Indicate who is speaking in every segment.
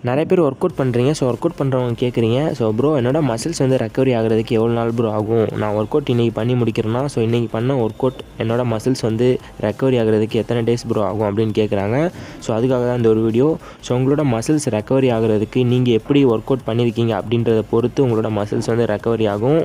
Speaker 1: நிறைய பேர் work out பண்ணுறீங்க. ஸோ ஒர்க் அவுட் பண்ணுறவங்க கேட்குறீங்க, ஸோ ப்ரோ என்னோடய மசில்ஸ் வந்து ரெக்கவரி ஆகிறதுக்கு எவ்வளோ நாள் ப்ரோ ஆகும்? நான் ஒர்க் அவுட் இன்றைக்கி பண்ணி முடிக்கிறேன்னா, ஸோ இன்றைக்கி பண்ண ஒர்க் அவுட் என்னோடய மசில்ஸ் வந்து ரெக்கவரி ஆகிறதுக்கு எத்தனை டேஸ் ப்ரோ ஆகும் அப்படின்னு கேட்குறாங்க. ஸோ அதுக்காக தான் இந்த ஒரு வீடியோ. ஸோ உங்களோட மசில்ஸ் ரெக்கவரி ஆகிறதுக்கு நீங்கள் எப்படி ஒர்க் அவுட் பண்ணியிருக்கீங்க அப்படின்றத பொறுத்து உங்களோட மசில்ஸ் வந்து ரெக்கவரி ஆகும்.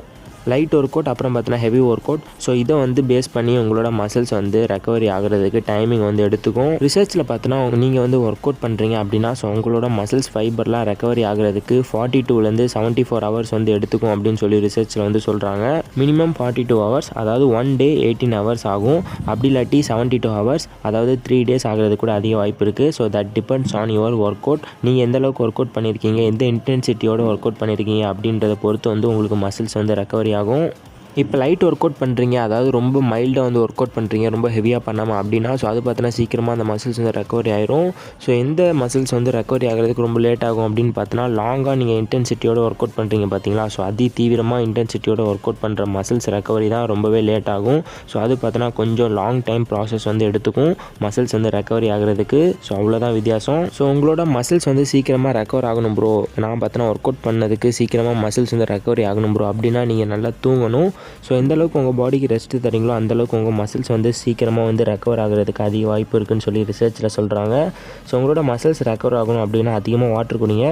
Speaker 1: லைட் ஒர்க் அவுட், அப்புறம் பார்த்தீங்கன்னா ஹெவி ஒர்க் அவுட். ஸோ இதை வந்து பேஸ் பண்ணி உங்களோட மசில்ஸ் வந்து ரெக்கவரி ஆகிறதுக்கு டைமிங் வந்து எடுத்துக்கும். ரிசர்ச்சில் பார்த்தோன்னா நீங்கள் வந்து ஒர்க் அவுட் பண்ணுறீங்க அப்படின்னா, ஸோ உங்களோட மசில்ஸ் ஃபைபர்லாம் ரெக்கவரி ஆகிறதுக்கு 42லேருந்து 74 ஹவர்ஸ் வந்து எடுத்துக்கும் அப்படின்னு சொல்லி ரிசர்ச்சில் வந்து சொல்கிறாங்க. மினிமம் 42 ஹவர்ஸ், அதாவது 1 டே 18 ஹவர்ஸ் ஆகும். அப்படி இல்லாட்டி 72 ஹவர்ஸ், அதாவது 3 டேஸ் ஆகிறது கூட அதிக வாய்ப்பு இருக்குது. So that depends on your work out. நீங்கள் எந்த அளவுக்கு ஒர்க் அவுட் பண்ணியிருக்கீங்க, எந்த இன்டென்சிட்டியோட ஒர்க் அவுட் பண்ணியிருக்கீங்க அப்படின்றத பொறுத்து வந்து உங்களுக்கு மசில்ஸ் வந்து ரெக்கவரி ஆகும். இப்போ லைட் ஒர்க் அவுட் பண்ணுறீங்க, அதாவது ரொம்ப மைல்டாக வந்து ஒர்க் அவுட் பண்ணுறீங்க, ரொம்ப ஹெவியாக பண்ணாமல் அப்படின்னா, ஸோ அது பார்த்தோன்னா சீக்கிரமாக அந்த மசில்ஸ் வந்து ரெக்கவரி ஆயிரும். ஸோ எந்த மசில்ஸ் வந்து ரெக்கவரி ஆகிறதுக்கு ரொம்ப லேட் ஆகும் அப்படின்னு பார்த்தோன்னா, லாங்காக நீங்கள் இன்டென்சிட்டியோட ஒர்க் அவுட் பண்ணுறீங்க பார்த்தீங்களா, ஸோ தீவிரமாக இன்டென்சிட்டியோட ஒர்க் அவுட் பண்ணுற மசில்ஸ் ரெக்கவரி தான் ரொம்பவே லேட் ஆகும். ஸோ அது பார்த்தோன்னா கொஞ்சம் லாங் டைம் ப்ராசஸ் வந்து எடுத்துக்கும் மசில்ஸ் வந்து ரெக்கவரி ஆகிறதுக்கு. ஸோ அவ்வளோதான் வித்தியாசம். ஸோ உங்களோட மசில்ஸ் வந்து சீக்கிரமாக ரெக்கவர் ஆகணும் ப்ரோ, நான் பார்த்தோன்னா ஒர்க் அவுட் பண்ணதுக்கு சீக்கிரமாக மசில்ஸ் வந்து ரெக்கவரி ஆகணும் ப்ரோ அப்படின்னா, நீங்கள் நல்லா தூங்கணும். ஸோ எந்த அளவுக்கு உங்கள் பாடிக்கு ரெஸ்ட்டு தரீங்களோ அந்தளவுக்கு உங்கள் மசில்ஸ் வந்து சீக்கிரமாக வந்து ரெக்கவர் ஆகிறதுக்கு அதிக வாய்ப்பு இருக்குதுன்னு சொல்லி ரிசர்ச்சில் சொல்கிறாங்க. ஸோ உங்களோட மசில்ஸ் ரெக்கவர் ஆகணும் அப்படின்னா அதிகமாக வாட்டர் குடிங்க.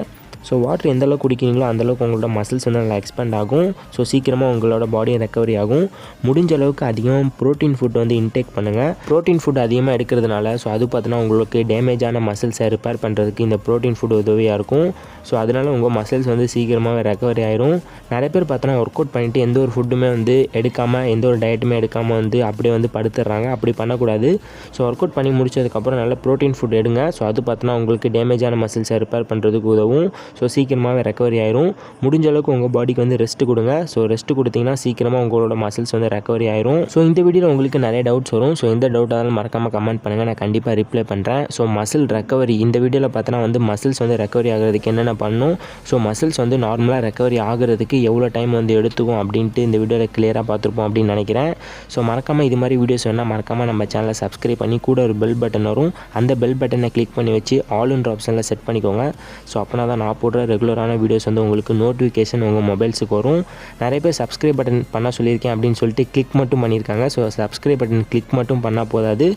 Speaker 1: ஸோ வாட்டர் எந்தளவுக்கு குடிக்கிறீங்களோ அந்தளவுக்கு உங்களோட மசில்ஸ் வந்து நல்லா எக்ஸ்பேண்ட் ஆகும். ஸோ சீக்கிரமாக உங்களோட பாடியும் ரெக்கவரி ஆகும். முடிஞ்ச அளவுக்கு அதிகமாக ப்ரோட்டீன் ஃபுட் வந்து இன்டேக் பண்ணுங்கள். ப்ரோட்டீன் ஃபுட் அதிகமாக எடுக்கிறதுனால ஸோ அது பார்த்தீங்கன்னா உங்களுக்கு டேமேஜான மசில்ஸை ரிப்பேர் பண்ணுறதுக்கு இந்த ப்ரோட்டீன் ஃபுட் உதவியாக இருக்கும். ஸோ அதனால் உங்கள் மசில்ஸ் வந்து சீக்கிரமாக ரெக்கவரி ஆயிரும். நிறைய பேர் பார்த்தோன்னா ஒர்க் அவுட் பண்ணிவிட்டு எந்த ஒரு ஃபுட்டுமே வந்து எடுக்காமல், எந்த ஒரு டயட்டுமே எடுக்காமல் வந்து அப்படியே வந்து படுத்துடுறாங்க. அப்படி பண்ணக்கூடாது. ஸோ ஒர்க் அவுட் பண்ணி முடிச்சதுக்கப்புறம் நல்ல ப்ரோட்டீன் ஃபுட் எடுங்க. ஸோ அது பார்த்தோன்னா உங்களுக்கு டேமேஜான மசில்ஸை ரிப்பேர் பண்ணுறதுக்கு உதவும். ஸோ சீக்கிரமாகவே ரெக்கவரி ஆயிரும். முடிஞ்ச அளவுக்கு உங்கள் பாடிக்கு வந்து ரெஸ்ட்டு கொடுங்க. ஸோ ரெஸ்ட்டு கொடுத்தீங்கன்னா சீக்கிரமாக உங்களோட மசில்ஸ் வந்து ரெக்கவரி ஆயிரும். ஸோ இந்த வீடியோவில் உங்களுக்கு நிறைய டவுட்ஸ் வரும். ஸோ எந்த டவுட்டாக மறக்காமல் கமெண்ட் பண்ணுங்கள், நான் கண்டிப்பாக ரிப்ளை பண்ணுறேன். ஸோ மசில் ரெக்கவரி இந்த வீடியோவில் பார்த்தோன்னா வந்து மசில்ஸ் வந்து ரெக்கவரி ஆகிறதுக்கு என்னென்ன பண்ணணும், ஸோ மசில்ஸ் வந்து நார்மலாக ரெக்கவரி ஆகிறதுக்கு எவ்வளோ டைம் வந்து எடுத்துக்கும் அப்படின்ட்டு இந்த வீடியோவில் கிளியராக பார்த்துருப்போம் அப்படின்னு நினைக்கிறேன். ஸோ மறக்காமல் இது மாதிரி வீடியோஸ் வேணால் மறக்காமல் நம்ம சேனலை சப்ஸ்கிரைப் பண்ணி கூட ஒரு பெல் பட்டன் வரும், அந்த பெல் பட்டனை கிளிக் பண்ணி வச்சு ஆல்ன்ற ஆப்ஷனில் செட் பண்ணிக்கோங்க. ஸோ அப்போனா தான் நான் போடுற ரெகுலரான வீடியோஸ் வந்து உங்களுக்கு நோட்டிஃபிகேஷன் உங்கள் மொபைல்ஸுக்கு வரும். நிறைய பேர் சப்ஸ்கிரைப் பட்டன் பண்ண சொல்லியிருக்கேன் அப்படின்னு சொல்லிட்டு கிளிக் மட்டும் பண்ணியிருக்காங்க. ஸோ சப்ஸ்கிரைப் பட்டன் கிளிக் மட்டும் பண்ணால் போதாது.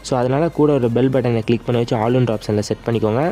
Speaker 1: ஸோ அதனால் கூட ஒரு பெல் பட்டனை கிளிக் பண்ணி வச்சு ஆல்ன்ற ஆப்ஷனில் செட் பண்ணிக்கோங்க.